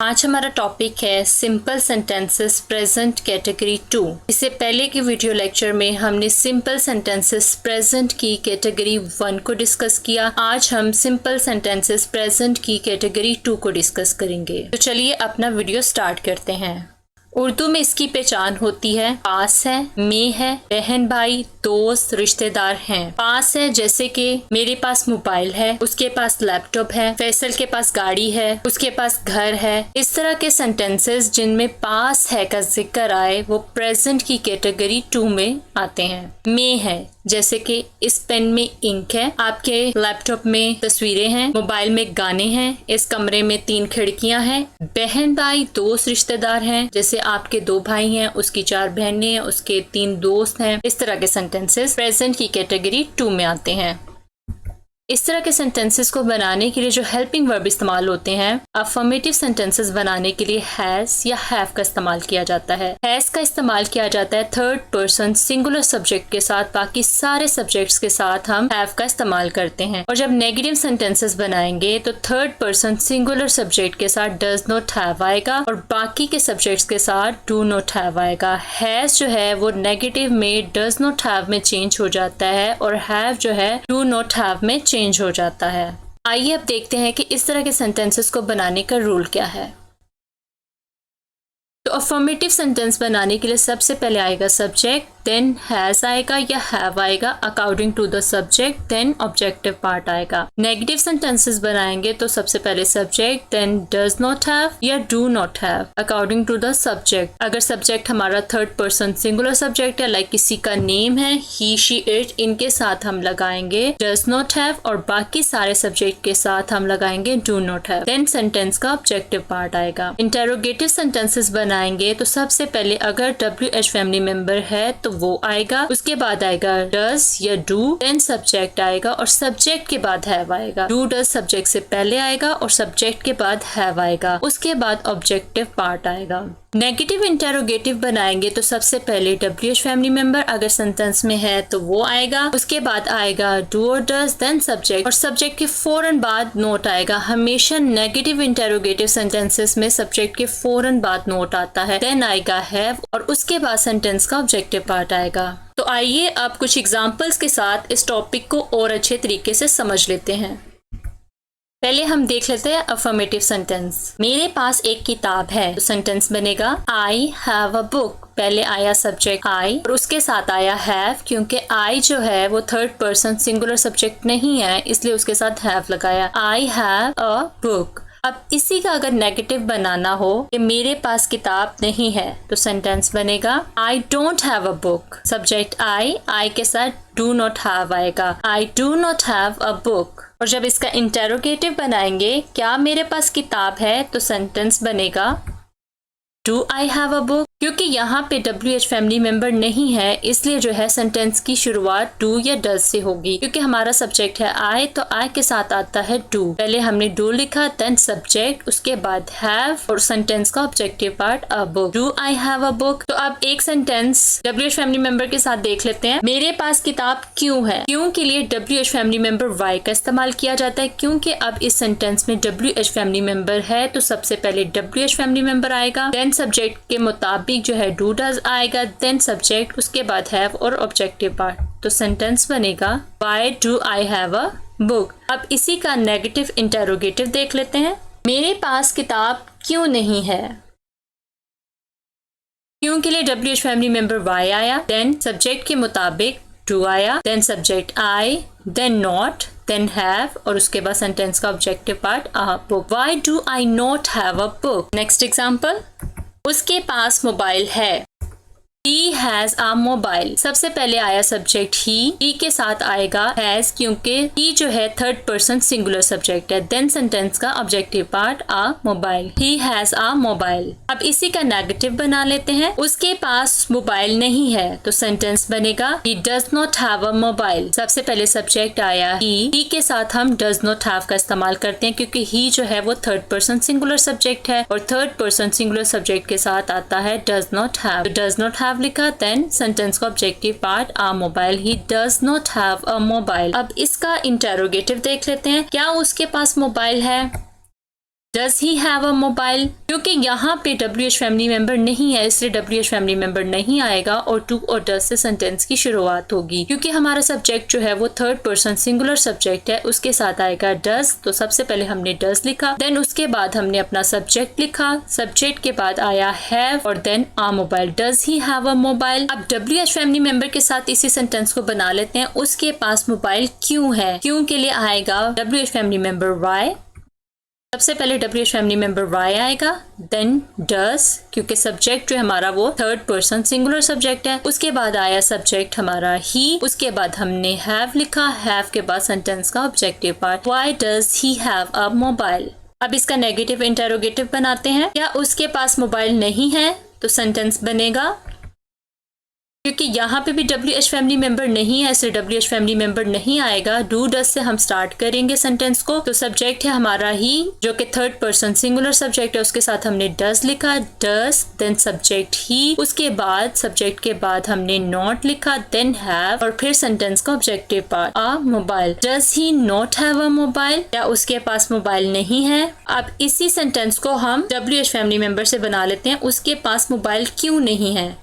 आज हमारा टॉपिक है सिंपल सेंटेंसेस प्रेजेंट कैटेगरी 2। इससे पहले के वीडियो लेक्चर में हमने सिंपल सेंटेंसेस प्रेजेंट की कैटेगरी 1 को डिस्कस किया। आज हम सिंपल सेंटेंसेस प्रेजेंट की कैटेगरी 2 को डिस्कस करेंगे। तो चलिए अपना वीडियो स्टार्ट करते हैं। उर्दू में इसकी पहचान होती है पास है, में है, बहन भाई, दोस्त, रिश्तेदार हैं। पास है जैसे कि मेरे पास मोबाइल है, उसके पास लैपटॉप है, फैसल के पास गाड़ी है, उसके पास घर है। इस तरह के सेंटेंसेस जिनमें पास है का जिक्र आए वो प्रेजेंट की कैटेगरी 2 में आते हैं। में है जैसे कि इस पेन में इंक है, आपके लैपटॉप में तस्वीरें हैं, मोबाइल में गाने हैं, इस कमरे में 3 खिड़कियां हैं। बहन भाई, दोस्त, रिश्तेदार हैं जैसे आपके 2 भाई हैं, उसकी 4 बहनें हैं, उसके 3 दोस्त हैं। इस तरह के सेंटेंसेस प्रेजेंट की कैटेगरी 2 में आते हैं। इस तरह के सेंटेंसेस को बनाने के लिए जो हेल्पिंग वर्ब इस्तेमाल होते हैं, अफर्मेटिव सेंटेंसेस बनाने के लिए हैज या हैव का इस्तेमाल किया जाता है। हैज का इस्तेमाल किया जाता है थर्ड पर्सन सिंगुलर सब्जेक्ट के साथ, बाकी सारे सब्जेक्ट्स के साथ हम हैव का इस्तेमाल करते हैं। और जब नेगेटिव सेंटेंसेस बनाएंगे तो थर्ड पर्सन सिंगुलर सब्जेक्ट के साथ डज नॉट हैव आएगा और बाकी के सब्जेक्ट्स के साथ डू नॉट हैव आएगा। हैज जो है वो नेगेटिव में डज नॉट हैव में चेंज हो जाता है और हैव जो है डू नॉट हैव में चेंज हो जाता है। आइए अब देखते हैं कि इस तरह के सेंटेंसेस को बनाने का रूल क्या है। तो अफर्मेटिव सेंटेंस बनाने के लिए सबसे पहले आएगा सब्जेक्ट, देन हैज आएगा या हैव आएगा according to the subject, then objective part आएगा। नेगेटिव सेंटेंसेस बनाएंगे तो सबसे पहले subject, then does not have या do not have according to the subject. अगर सब्जेक्ट हमारा थर्ड पर्सन सिंगुलर सब्जेक्ट है, लाइक किसी का नेम है, ही, शी, इट, इनके साथ हम लगाएंगे डज नॉट हैव और बाकी सारे सब्जेक्ट के साथ हम लगाएंगे do not have. Then sentence का ऑब्जेक्टिव पार्ट आएगा। इंटेरोगेटिव सेंटेंसेस बनाएंगे तो सबसे पहले अगर WH फैमिली मेंबर है तो वो आएगा, उसके बाद आएगा डज या डू, देन सब्जेक्ट आएगा और सब्जेक्ट के बाद हैव आएगा। डू डज सब्जेक्ट से पहले आएगा और सब्जेक्ट के बाद हैव आएगा, उसके बाद ऑब्जेक्टिव पार्ट आएगा। नेगेटिव इंटेरोगेटिव बनाएंगे तो सबसे पहले WH फैमिली मेंबर अगर सेंटेंस में है तो वो आएगा, उसके बाद आएगा डू और डज, देन सब्जेक्ट और सब्जेक्ट के फौरन बाद नोट आएगा। हमेशा नेगेटिव इंटेरोगेटिव सेंटेंसेस में सब्जेक्ट के फौरन बाद नोट आता है, देन आएगा हैव और उसके बाद सेंटेंस का ऑब्जेक्टिव पार्ट आएगा। तो आइए अब कुछ एग्जांपल्स के साथ इस टॉपिक को और अच्छे तरीके से समझ लेते हैं। पहले हम देख लेते हैं अफर्मेटिव सेंटेंस। मेरे पास एक किताब है तो सेंटेंस बनेगा आई हैव अ बुक। पहले आया सब्जेक्ट आई और उसके साथ आया हैव, क्योंकि आई जो है वो थर्ड पर्सन सिंगुलर सब्जेक्ट नहीं है इसलिए उसके साथ हैव लगाया। I have a book. अब इसी का अगर नेगेटिव बनाना हो कि मेरे पास किताब नहीं है तो सेंटेंस बनेगा I don't have a book. Subject I के साथ डू नॉट हैव आएगा, I do not have a book. और जब इसका इंटेरोगेटिव बनाएंगे क्या मेरे पास किताब है तो सेंटेंस बनेगा do I have a book. क्योंकि यहाँ पे WH फैमिली मेंबर नहीं है इसलिए जो है सेंटेंस की शुरुआत डू या डज से होगी। क्योंकि हमारा सब्जेक्ट है आई तो आई के साथ आता है डू। पहले हमने डू लिखा, देन सब्जेक्ट, उसके बाद हैव और सेंटेंस का objective part a book. Do I have a book. तो अब एक सेंटेंस WH फैमिली मेंबर के साथ देख लेते हैं। मेरे पास किताब क्यों है। क्यों के लिए WH फैमिली मेंबर वाई का इस्तेमाल किया जाता है, क्योंकि अब इस सेंटेंस में WH फैमिली मेंबर है तो सबसे पहले WH फैमिली मेंबर आएगा, देन सब्जेक्ट के मुताबिक जो है डू डज आएगा, देन सब्जेक्ट, उसके बाद हैव और ऑब्जेक्टिव पार्ट। तो सेंटेंस बनेगा why do I have a book. अब इसी का नेगेटिव इंटेरोगेटिव देख लेते हैं। मेरे पास किताब क्यों नहीं है। क्यों के लिए WH फैमिली मेंबर वाई आया, देन सब्जेक्ट के मुताबिक डू आया, then subject I, then not, then have और उसके बाद सेंटेंस का objective part a book. Why do I not have a book. Next example, उसके पास मोबाइल है। He has a mobile। सबसे पहले आया सब्जेक्ट ही के साथ आएगा हैज, क्योंकि he जो है थर्ड पर्सन सिंगुलर सब्जेक्ट है, देन सेंटेंस का objective part a mobile. He has a mobile। अब इसी का नेगेटिव बना लेते हैं। उसके पास मोबाइल नहीं है तो सेंटेंस बनेगा he does not have a mobile। सबसे पहले सब्जेक्ट आया he के साथ हम does not have का इस्तेमाल करते हैं क्योंकि he जो है वो थर्ड पर्सन सिंगुलर सब्जेक्ट है और थर्ड पर्सन सिंगुलर सब्जेक्ट के साथ आता है does not have। does not have लिखा, देन सेंटेंस का objective part a mobile. He does not have a mobile. अब इसका इंटेरोगेटिव देख लेते हैं। क्या उसके पास मोबाइल है। Does he have a mobile, क्योंकि यहाँ पे WH फैमिली मेंबर नहीं है इसलिए WH फैमिली मेंबर नहीं आएगा और टू और डज से सेंटेंस की शुरुआत होगी। क्योंकि हमारा सब्जेक्ट जो है वो थर्ड पर्सन सिंगुलर सब्जेक्ट है, उसके साथ आएगा डज। तो सबसे पहले हमने डज लिखा, देन उसके बाद हमने अपना सब्जेक्ट लिखा, सब्जेक्ट के बाद आया हैव और then a mobile. Does he have a mobile. अब WH फैमिली मेंबर के साथ इसी सेंटेंस को बना लेते हैं। उसके पास मोबाइल क्यों है, क्यों के लिए आएगा WH फैमिली मेंबर वाई। सबसे पहले WH फैमिली मेंबर वाई आएगा, देन डज, क्योंकि सब्जेक्ट जो हमारा वो थर्ड पर्सन सिंगुलर सब्जेक्ट है। उसके बाद आया सब्जेक्ट हमारा ही, उसके बाद हमने हैव लिखा, हैव के बाद सेंटेंस का objective part, why does he have a mobile. अब इसका नेगेटिव इंटेरोगेटिव बनाते हैं। क्या उसके पास मोबाइल नहीं है, तो सेंटेंस बनेगा, क्योंकि यहाँ पे भी WH फैमिली मेंबर नहीं है इसलिए WH फैमिली मेंबर नहीं आएगा। डू डज से हम स्टार्ट करेंगे सेंटेंस को। तो सब्जेक्ट है हमारा ही, जो कि थर्ड पर्सन सिंगुलर सब्जेक्ट है, उसके साथ हमने डज लिखा, डज, देन सब्जेक्ट ही, उसके बाद सब्जेक्ट के बाद हमने नॉट लिखा, देन हैव और फिर सेंटेंस का objective part, a mobile. Does he not have a mobile, क्या उसके पास मोबाइल नहीं है। अब इसी सेंटेंस को हम WH फैमिली मेंबर से बना लेते हैं। उसके पास मोबाइल क्यों नहीं है,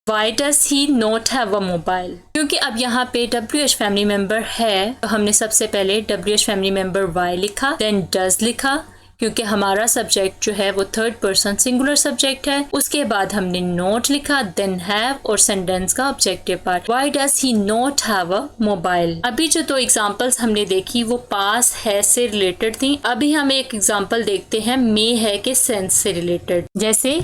Why does he not have a mobile? क्योंकि अब यहाँ पे WH फैमिली मेंबर है तो हमने सबसे पहले WH फैमिली मेंबर Y लिखा, देन डज लिखा, क्योंकि हमारा सब्जेक्ट जो है वो थर्ड पर्सन सिंगुलर सब्जेक्ट है। उसके बाद हमने नॉट लिखा, देन हैव और सेंटेंस का objective part, Why does he not have a mobile? अभी जो दो एग्जांपल्स हमने देखी वो पास है से रिलेटेड थी। अभी हम एक एग्जांपल देखते हैं मे है के सेंस से रिलेटेड। जैसे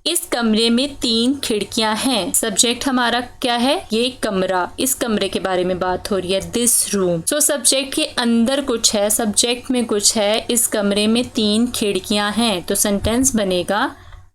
इस कमरे में 3 खिड़कियां हैं। सब्जेक्ट हमारा क्या है, ये कमरा, इस कमरे के बारे में बात हो रही है, दिस रूम। सो सब्जेक्ट के अंदर कुछ है, सब्जेक्ट में कुछ है, इस कमरे में 3 खिड़कियां हैं। तो सेंटेंस बनेगा,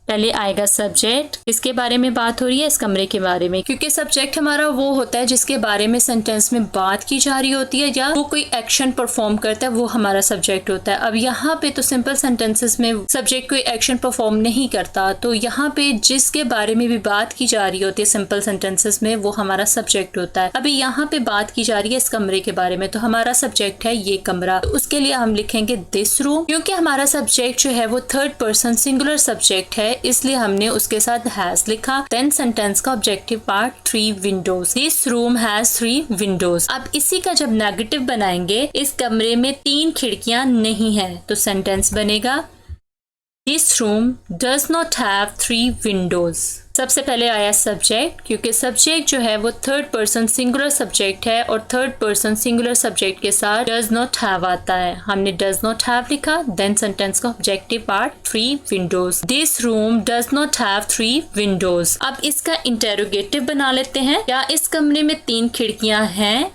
पहले आएगा सब्जेक्ट, किसके बारे में बात हो रही है, इस कमरे के बारे में। क्योंकि सब्जेक्ट हमारा वो होता है जिसके बारे में सेंटेंस में बात की जा रही होती है या वो कोई एक्शन परफॉर्म करता है, वो हमारा सब्जेक्ट होता है। अब यहाँ पे तो सिंपल सेंटेंसेस में सब्जेक्ट कोई एक्शन परफॉर्म नहीं करता, तो यहाँ पे जिसके बारे में भी बात की जा रही होती है सिंपल सेंटेंसेस में, वो हमारा सब्जेक्ट होता है। अभी यहाँ पे बात की जा रही है इस कमरे के बारे में, तो हमारा सब्जेक्ट है ये कमरा। तो उसके लिए हम लिखेंगे दिस रूम। क्योंकि हमारा सब्जेक्ट जो है वो थर्ड पर्सन सिंगुलर सब्जेक्ट है, इसलिए हमने उसके साथ हैज लिखा। देन सेंटेंस का objective part, 3 Windows. This room has 3 Windows. अब इसी का जब नेगेटिव बनाएंगे, इस कमरे में 3 खिड़कियां नहीं है, तो सेंटेंस बनेगा this room does not have 3 Windows. सबसे पहले आया सब्जेक्ट, क्योंकि सब्जेक्ट जो है वो थर्ड पर्सन सिंगुलर सब्जेक्ट है और थर्ड पर्सन सिंगुलर सब्जेक्ट के साथ डज नॉट हैव आता है। हमने डज नॉट हैव लिखा, देन सेंटेंस का objective part, 3 Windows. This room does not have 3 Windows. अब इसका इंटेरोगेटिव बना लेते हैं। क्या इस कमरे में 3 खिड़कियां हैं,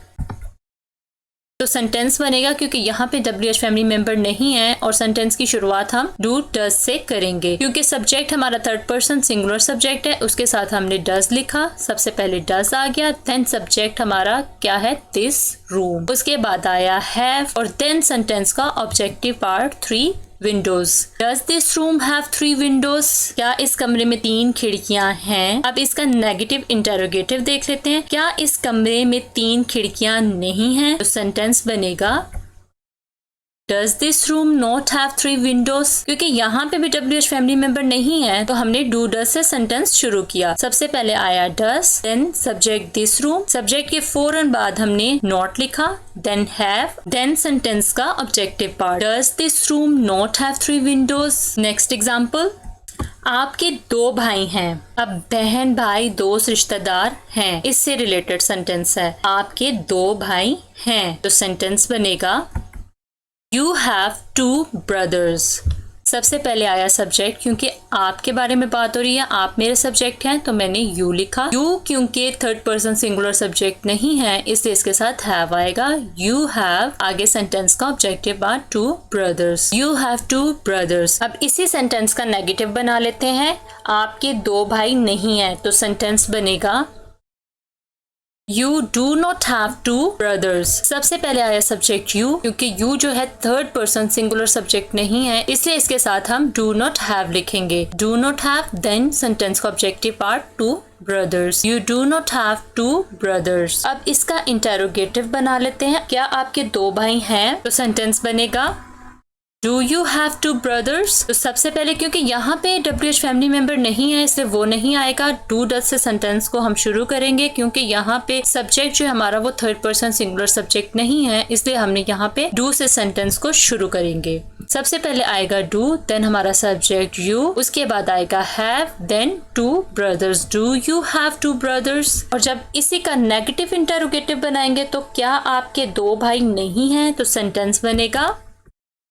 तो सेंटेंस बनेगा, क्योंकि यहाँ पे WH फैमिली मेंबर नहीं है और सेंटेंस की शुरुआत हम डू डज से करेंगे। क्योंकि सब्जेक्ट हमारा थर्ड पर्सन सिंगुलर सब्जेक्ट है, उसके साथ हमने डज लिखा, सबसे पहले डज आ गया, देन सब्जेक्ट हमारा क्या है, दिस रूम। उसके बाद आया हैव और देन सेंटेंस का objective part, 3 Windows. Does this room have 3 Windows? क्या इस कमरे में 3 खिड़कियां हैं? अब इसका नेगेटिव इंटेरोगेटिव देख लेते हैं। क्या इस कमरे में 3 खिड़कियां नहीं हैं? तो सेंटेंस बनेगा does this room not have 3 Windows? क्योंकि यहाँ पे भी WH फैमिली मेंबर नहीं है तो हमने डू डज से सेंटेंस शुरू किया। सबसे पहले आया does, then subject this room, subject के फौरन बाद हमने नॉट लिखा, देन हैव, देन सेंटेंस का objective part, does this room not have 3 windows. Next example, आपके 2 भाई हैं। अब बहन भाई दोस्त रिश्तेदार हैं, इससे रिलेटेड सेंटेंस है। आपके 2 भाई हैं, तो सेंटेंस बनेगा You have 2 brothers। सबसे पहले आया सब्जेक्ट, क्योंकि आपके बारे में बात हो रही है, आप मेरे सब्जेक्ट हैं, तो मैंने यू लिखा। यू क्योंकि थर्ड पर्सन सिंगुलर सब्जेक्ट नहीं है, इसलिए इसके साथ हैव आएगा। यू हैव, आगे सेंटेंस का objective part, 2 brothers। You have 2 brothers। अब इसी सेंटेंस का नेगेटिव बना लेते हैं। आपके 2 भाई नहीं है, तो सेंटेंस बनेगा You do not have 2 brothers। सबसे पहले आया सब्जेक्ट यू, क्योंकि यू जो है थर्ड पर्सन सिंगुलर सब्जेक्ट नहीं है, इसलिए इसके साथ हम do not have लिखेंगे। Do not have, then sentence का objective part, 2 brothers। You do not have 2 brothers। अब इसका इंटेरोगेटिव बना लेते हैं। क्या आपके 2 भाई हैं? तो सेंटेंस बनेगा do you have two brothers? तो सबसे पहले क्योंकि यहाँ पे WH फैमिली मेंबर नहीं है इसलिए वो नहीं आएगा। डू डज से सेंटेंस को हम शुरू करेंगे क्योंकि यहाँ पे सब्जेक्ट जो हमारा वो थर्ड पर्सन सिंगुलर सब्जेक्ट नहीं है, इसलिए हमने यहाँ पे डू से सेंटेंस को शुरू करेंगे। सबसे पहले आएगा डू, देन हमारा सब्जेक्ट यू, उसके बाद आएगा have, then two brothers. Do you have two brothers? और जब इसी का नेगेटिव इंटरोगेटिव बनाएंगे तो क्या आपके दो भाई नहीं हैं, तो सेंटेंस बनेगा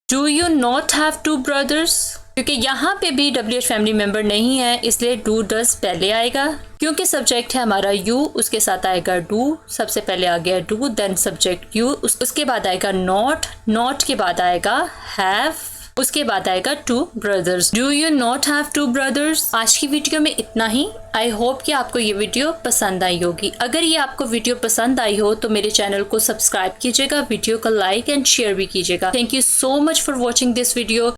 do you not have two brothers? क्योंकि यहाँ पे भी WH फैमिली मेंबर नहीं है इसलिए डू डज पहले आएगा। क्योंकि सब्जेक्ट है हमारा यू, उसके साथ आएगा डू। सबसे पहले आ गया डू, देन सब्जेक्ट यू, उसके बाद आएगा नॉट, नॉट के बाद आएगा हैव, उसके बाद आएगा to brothers. Do you not have two brothers? आज की वीडियो में इतना ही। आई होप कि आपको ये वीडियो पसंद आई होगी। अगर ये आपको वीडियो पसंद आई हो तो मेरे चैनल को सब्सक्राइब कीजिएगा, वीडियो को लाइक एंड शेयर भी कीजिएगा। Thank you so much for watching this video.